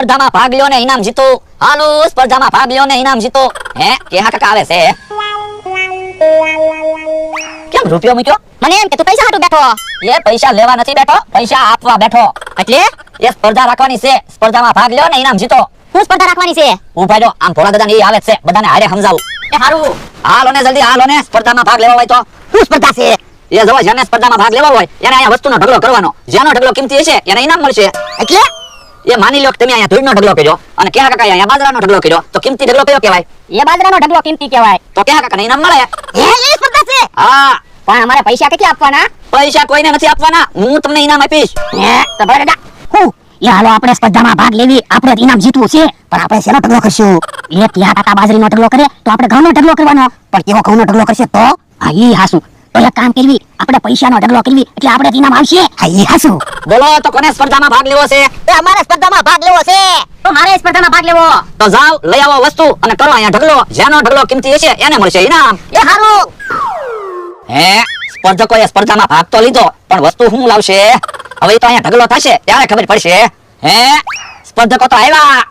સ્પર્ધામાં ભાગ લ્યો ને ઇનામ જીતો. હાલો સ્પર્ધામાં ભાગ લ્યો ને ઇનામ જીતો. હે કેહા કાકા આવે છે. કેમ રૂપિયો મૂક્યો? મને એમ કે તું પૈસા હાટુ બેઠો. એ પૈસા લેવા નથી બેઠો, પૈસા આપવા બેઠો. એટલે એ સ્પર્ધા રાખવાની છે, સ્પર્ધામાં ભાગ લ્યો ને ઇનામ જીતો. હું સ્પર્ધા રાખવાની છે. ઉભા રહ્યો, આમ ભોળા દાદા ની આવે છે, બધાને હારે સમજાવું. એ હારું. હાલો ને જલ્દી હાલો ને, સ્પર્ધામાં ભાગ લેવો હોય તો. હું સ્પર્ધા છે. એ જો જેને સ્પર્ધામાં ભાગ લેવો હોય એને અહીંયા વસ્તુનો ઢગલો કરવાનો. જેનો ઢગલો કિંમતી હશે એને ઇનામ મળશે. એટલે એ માની લો કે તમે અહીંયા ધૂળનો ઢગલો કર્યો અને કેહા કાકા અહીંયા બાજરાનો ઢગલો કર્યો, તો કિંમતી ઢગલો કયો કહેવાય? એ બાજરાનો ઢગલો કિંમતી કહેવાય. તો કેહા કાકાને ઇનામ મળે. એ સ્પર્ધા છે. હા, પણ અમારે પૈસા કેટલા આપવાના? પૈસા કોઈને નથી આપવાના, હું તમને ઇનામ આપીશ. હે તો ભલે દાદા. હું એ હાલો આપણે સ્પર્ધામાં ભાગ લેવી, આપણે તો ઇનામ જીતવું છે, પણ આપણે શેનો ઢગલો કરશું? એ ત્યાં કાકા બાજરીનો ઢગલો કરે તો આપણે ઘઉંનો ઢગલો કરવાનો. પણ કેવો ઘઉંનો ઢગલો કરશે તો? હા ઈ હાસુ. તો એક કામ કરવી, આપણે પૈસાનો ઢગલો કરવી એટલે આપણે ઇનામ આવશે. હા ઈ હાસુ. બોલો તો કોને સ્પર્ધામાં ભાગ લેવો છે? એ અમારે સ્પર્ધામાં ભાગ લેવો છે. તો મારે સ્પર્ધામાં ભાગ લેવો. તો જાઓ લઈ આવો વસ્તુ અને કરો અહીંયા ઢગલો. જેનો ઢગલો કિંમતી હશે એને મળશે ઇનામ. એ હારું. હે સ્પર્ધકોએ સ્પર્ધામાં ભાગ તો લીધો, પણ વસ્તુ શું લાવશે? હવે તો અહીંયા ઢગલો થશે ત્યારે ખબર પડશે. હે સ્પર્ધકો તો આવ્યા,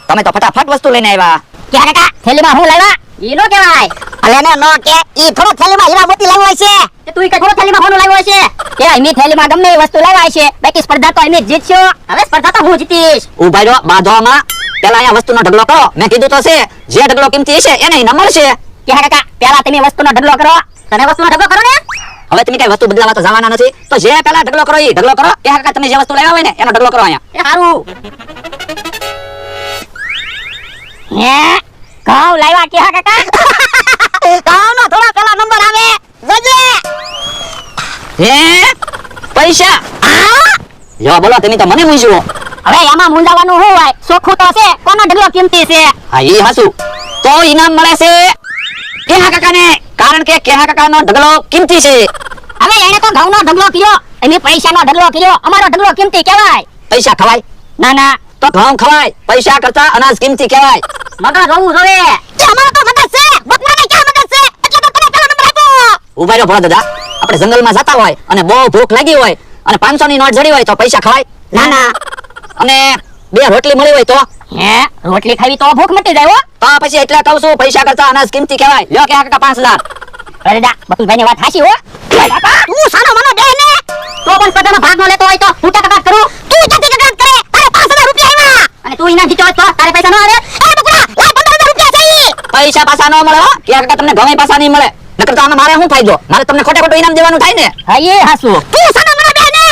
તમે તો ફટાફટ વસ્તુ લઈને આવ્યા. ક્યાં કાકા થેલીમાં હું લાવ્યા? ઈ નો કહેવાય. અલે ને નો કે ઈ થોડો થેલીમાં હીરા મોતી લાવ્યો છે. કે તું કે થોડો થેલીમાં હોનું લાવ્યો છે? કે એમી થેલીમાં ગમે એ વસ્તુ લાવ્યા છે. બાકી સ્પર્ધા તો એમી જીતશો. હવે સ્પર્ધા તો હું જીતીશ. ઉભા રહ્યો, બાંધવામાં પેલા અહીંયા વસ્તુનો ઢગલો કરો. મેં કીધું તો છે જે ઢગલો કિંમતી હશે એને ઇનામ મળશે. ક્યાં કાકા પેલા તમે વસ્તુનો ઢગલો કરો. તમે વસ્તુનો ઢગલો કરો ને. હવે તમે કઈ વસ્તુ બદલાવા તો જવાના નથી, તો જે પેલા ઢગલો કરો એ ઢગલો કરો. કે કાકા તમે જે વસ્તુ લાવ્યા હોય ને એનો ઢગલો કરો અહીંયા. એ હારું. હે ઘઉં લાવ્યા કે કાકા? ઘઉંનો થોડો પેલા નંબર આવે. જોજે. હે પૈસા? જો બોલો તમે તો મને મૂંઝવો. હવે આમાં મૂંઝાવાનું શું હોય? સોખું તો છે, કોનો ઢગલો કિંમતી છે? હા ઈ હાસુ. તો ઇનામ મળે છે કેહા કાકાને, કારણ કે કેહા કાકાનો ઢગલો કિંમતી છે. હવે એને તો ઘઉંનો ઢગલો કર્યો, એની પૈસાનો ઢગલો કર્યો. અમારો ઢગલો કિંમતી કહેવાય. પૈસા ખવાય? ના ના. તો ઘઉં ખવાય. પૈસા કરતા અનાજ કિંમતી કહેવાય. મગજ હોવું જોઈએ. કે અમારો તો મગજ છે, બકરાને ક્યાં મગજ છે? એટલે તો તને પેલો નંબર આપ્યો. ઉભા રહ્યો ભોળા દાદા, આપણે જંગલમાં જતા હોય અને બહુ ભૂખ લાગી હોય અને 500 ની નોટ જડી હોય તો પૈસા ખવાય? ના ના. અને 2 રોટલી મળી હોય તો? હે રોટલી ખાવી તો ભૂખ મટી જાય હો. તો પછી એટલે કહું છું પૈસા કરતા અનાજ કિંમતી કહેવાય. લ્યો કે કાકા 5000. અરે દા બકુલભાઈ ની વાત હાચી હો. તું સાનો મનો બે ને. તો પણ સ્પર્ધામાં ભાગ ન લેતો હોય તો હું ટકા કરું. તું જતી કકડાટ કરે. તારે 5000 રૂપિયા આવ્યા. અને તું ઇનામ જીતો તો તારે પૈસા ન આવે. એ બકુલા લાય 15000 રૂપિયા છે. પૈસા પાછા ન મળે હો. કે કાકા તમને ઘઉં પાછા નહીં મળે. નકર તો આમાં મારે શું ફાયદો? મારે તમને ખોટે ખોટું ઇનામ દેવાનું થાય ને. હા એ હાસુ. તું સાનો મનો બે ને.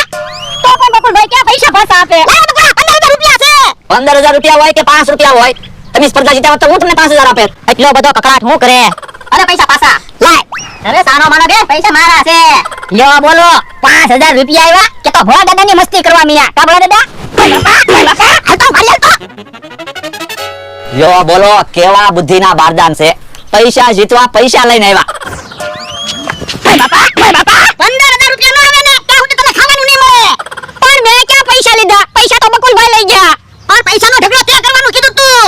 તો પણ બકુલભાઈ ક્યાં પૈસા પાછા આપે? લાય બકુલા 15000 રૂપિયા છે. 15000 રૂપિયા હોય કે 5 રૂપિયા હોય, તમે સ્પર્ધા જીત્યા હોત તો હું તમને 5000 આપે. એટલો બધો કકડાટ હું કરે? અરે પૈસા પાછા લાય. અરે સાનો માનો બે પૈસા મારા છે. લ્યો બોલો 5000 રૂપિયા આવ્યા કે તો ભોળા દાદાની મસ્તી કરવા મિયા. કા ભોળા દાદા? હાલ તો મારી હાલ તો. લ્યો બોલો કેવા બુદ્ધિના બારદાન છે. પૈસા જીતવા પૈસા લઈને આવ્યા. બાપા 15000 રૂપિયા નો આવે ને ત્યાં સુધી તને ખાવાનું નહીં મળે. પણ મેં ક્યાં પૈસા લીધા? પૈસા તો બકુલભાઈ લઈ ગયા. પણ પૈસાનો ઢગલો તે કરવાનું કીધું તું.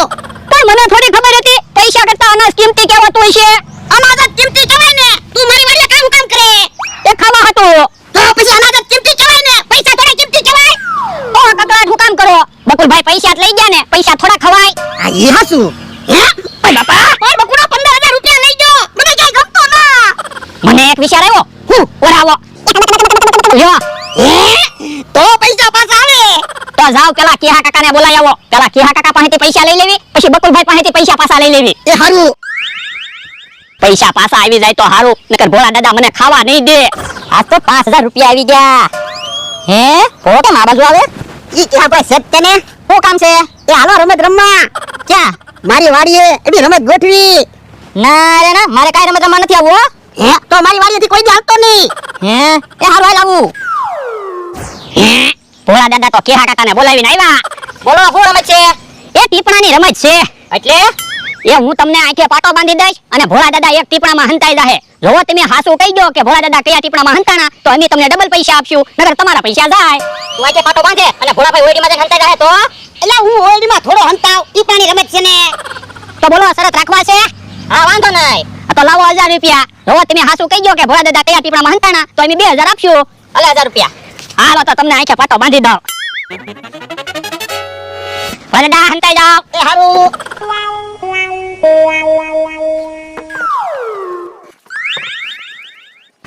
પણ મને થોડી ખબર હતી પૈસા કરતા અનાજ કિંમતી કહેવાતું હોય છે. અનાજ જ કિંમતી કહેવાય ને. તું મારી વાડીએ કામ કરે. એ ખાવા હતું. તો પછી અનાજ જ કિંમતી કહેવાય ને. પૈસા થોડા કિંમતી કહેવાય. તો કકડાટ હું કામ કરો? બકુલભાઈ પૈસા જ લઈ ગયા ને, પૈસા થોડા ખવાય. આ ઈ હાસુ. હે ઓય બાપા ઓય બકુડા 15000 રૂપિયા લઈ ગયો. મને કઈ ગમતો ના. મને એક વિચાર આવ્યો. હું ઓરાવો. લ્યો. તો પૈસા પાછા આવે. તો જાવ પેલા કેહા કાકાને બોલાવી આવો. પેલા કેહા કાકા પાસેથી પૈસા લઈ લેવી, પછી બકુલભાઈ પાસેથી પૈસા પાછા લઈ લેવી. એ હારું. પૈસા પાછા આવી જાય તો હારું, નકર ભોળા દાદા મને ખાવા નહીં દે. આજ તો 5000 રૂપિયા આવી ગયા. હે ઓ કેમ આ બાજુ આવે? ઈ કે આપણે સત્ય ને શું કામ છે? એ હાલો રમત રમવા. ક્યાં? મારી વાડીએ એવી રમત ગોઠવી. ના રે ના, મારે કાઈ રમત રમવા નથી આવવું. હે તો મારી વાડીએથી કોઈ દી હાલતો નહીં. હે એ હાલો હાલ આવું. હે ભોળા દાદા તો કેહા કાકાને બોલાવીને આવ્યા. બોલો શું રમત છે? એ ટીપણાની રમત છે. એટલે એ હું તમને આંખે પાટો બાંધી દઈશ અને ભોળા દાદા એક ટીપણામાં હંતાઈ જાહે. જો તમે હાસુ કહી દો કે ભોળા દાદા કયા ટીપણામાં હંતાણા તો અમે તમને ડબલ પૈસા આપશું, નકર તમારા પૈસા જાય. તું આંખે પાટો બાંધે અને ભોળાભાઈ ઓયડીમાં જઈને હંતાઈ જાહે તો? એટલે હું ઓયડીમાં થોડો હંતાવ, ટીપણાની રમત છે ને. તો બોલો શરત રાખવા છે? હા વાંધો નહીં. તો લાવો 1000 રૂપિયા. જો તમે હાસુ કહી દો કે ભોળા દાદા કયા ટીપણામાં હંતાણા તો અમે 2000 આપશું. અલે 1000 રૂપિયા. હાલો તો તમને આંખે પાટો બાંધી દઉં. ભોળા દાદા હંતાઈ જાઓ. એ હારું.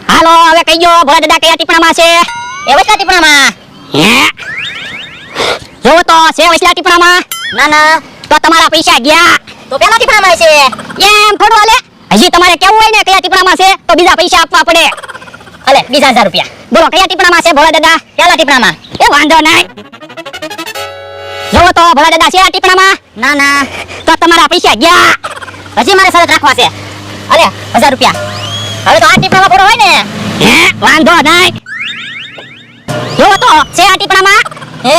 હાલો હવે કહી ગયો ભોળા દાદા કયા ટીપણામાં છે? એ વસલા ટીપણામાં. હે જોવો તો છે વસલા ટીપણામાં? ના ના. તો તમારા પૈસા ગયા. તો પેલા ટીપણામાં છે. એમ થોડું હાલે. હજી તમારે કેવું હોય ને કયા ટીપણામાં છે તો બીજા પૈસા આપવા પડે. અલે 20,000 રૂપિયા. બોલો કયા ટીપણામાં છે ભોળા દાદા? પેલા ટીપણામાં. એ વાંધો નહીં. જોવો તો ભોળા દાદા છે આ ટીપણામાં? ના ના. તો તમારા પૈસા ગયા. હજી મારે શરત રાખવા છે. અલે 1000 રૂપિયા. હવે તો આ ટીપણામાં પૂરો હોય ને? હે વાંધો નહીં. જોવો તો છે આ ટીપણામાં? હે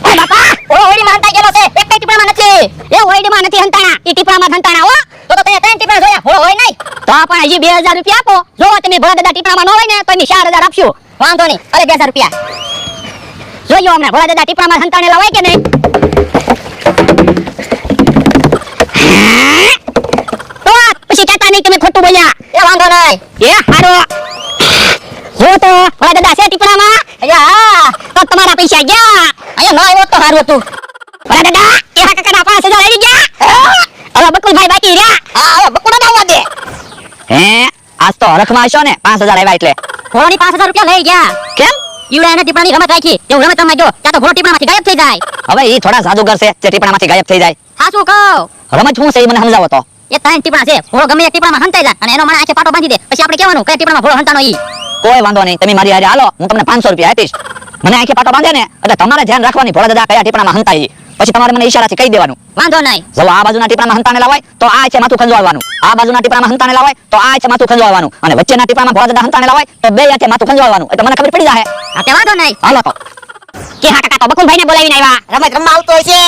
ઓય બાપા ઓ ઓઈડીમાં હંતાઈ ગયેલો છે. એક ટીપણામાં નથી. એ ઓઈડીમાં નથી હંતાણા. ઈ ટીપણામાં હંતાણા હો. તો તમે ત્રણ ટીપણા જોયા ભોળો હોય નહીં. તો પણ હજી 2000 રૂપિયા આપો. જો તમે ભોળા દાદા ટીપણામાં ન હોય ને તો એની 4000 આપશું. વાંધો નહીં. અરે 2000 રૂપિયા. જોયો અમને ભોળા દાદા ટીપણામાં હંતાણેલા હોય કે નહીં? તો પછી કહેતા નહીં તમે ખોટું બોલ્યા. એ વાંધો નહીં. એ હારો. જો તો ભોળા દાદા છે ટીપણામાં? હા તો તમારા પૈસા ગયા. અહીંયા ન આવ્યો તો સારું હતું. ભોળા દાદા એ હા કાકાના 5000 આવી ગયા. હવે બકુલભાઈ બાકી રહ્યા. હા હવે બકુડા આવવા દે. હે આજ તો હરખમાં આવશો ને 5000 આવ્યા એટલે. ઘોડાની 5000 રૂપિયા લઈ ગયા. કેમ? ઈવડા એને ટીપણાની રમત રાખી. એવું રમત રમાઈ જો ત્યાં તો ઘોડો ટીપણામાંથી ગાયબ થઈ જાય. હવે ઈ થોડા જાદુગર છે જે ટીપણામાંથી ગાયબ થઈ જાય. હા શું કહો? રમત શું છે ઈ મને સમજાવો તો. એ ત્રણ ટીપણા છે. ઘોડો ગમે એક ટીપણામાં હંતાઈ જાય અને એનો મને આંખે પાટો બાંધી દે. પછી આપણે કહેવાનું કયા ટીપણામાં ઘોડો હંતાણો ઈ. કોઈ વાંધો નહીં, તમે મારી હારે હાલો, હું તમને 500 રૂપિયા આપીશ. મને આંખે પાટો બાંધે ને એટલે તમારે ધ્યાન રાખવાની ભોળા દાદા કયા ટીપણામાં હંતાઈ. પછી તમારે મને ઈશારાથી કહી દેવાનું. વાંધો નહીં. જો આ બાજુના ટીપણામાં હંતાણેલા હોય તો આ છે માથું ખંજવાળવાનું. આ બાજુના ટીપણામાં હંતાણેલા હોય તો આ છે માથું ખંજવાળવાનું. અને વચ્ચેના ટીપણામાં ભોળા દાદા હંતાણેલા હોય તો બે હાથે માથું ખંજવાળવાનું. એટલે મને ખબર પડી જાય. આ તે વાંધો નહીં. હાલો તો. કે હા કાકા તો બકુલભાઈને બોલાવીને આવ્યા. રમત રમવા આવતો હોય છે.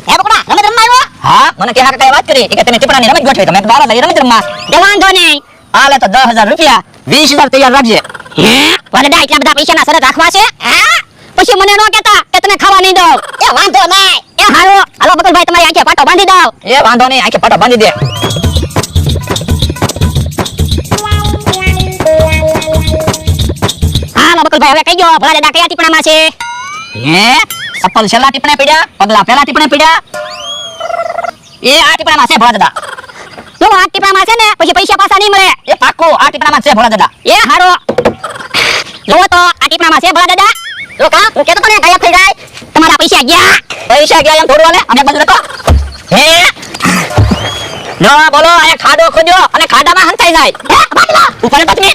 હે બકુડા રમત રમવા આવ્યો? હા મને કે કાકાએ વાત કરી કે તમે ટીપણાની રમત ગોઠવી તો મેં બારા લઈ રમત રમવા. તે વાંધો નહીં. હાલે તો 10000 રૂપિયા 20000 તૈયાર રાખજે. હે ભોળા એટલા બધા પૈસાના શરત રાખવા છે? હા પછી મને ન કહેતા કે તને ખાવા નહીં દઉં. એ વાંધો નહીં. એ હાલો હાલો બકુલભાઈ તમારી આંખે પાટો બાંધી દઉં. એ વાંધો નહીં, આંખે પાટો બાંધી દે. હાલો બકુલભાઈ હવે કહી ગયો ભોળા દાદા કયા ટીપણામાં છે? હે ચપ્પલ છેલ્લા ટીપણે પડ્યા, પગલા પહેલા ટીપણે પડ્યા. એ આ ટીપણામાં છે ભોળા દાદા. જો આ ટીપણામાં છે ને પછી પૈસા પાછા નહીં મળે. એ પાક્કું આ ટીપણામાં છે ભોળા દાદા. એ હારો. જો તો આ ટીપણામાં છે ભોળા દાદા. જો કા હું કહેતો તો ને ગાયબ થઈ જાય. તમારા પૈસા ગયા. પૈસા ગયા એમ થોડું હાલે. અમે બાજુ રાખો. હે નો બોલો, આ ખાડો ખોદ્યો અને ખાડામાં હંતાઈ જાય. હે બાટલા ઉપર તો તમે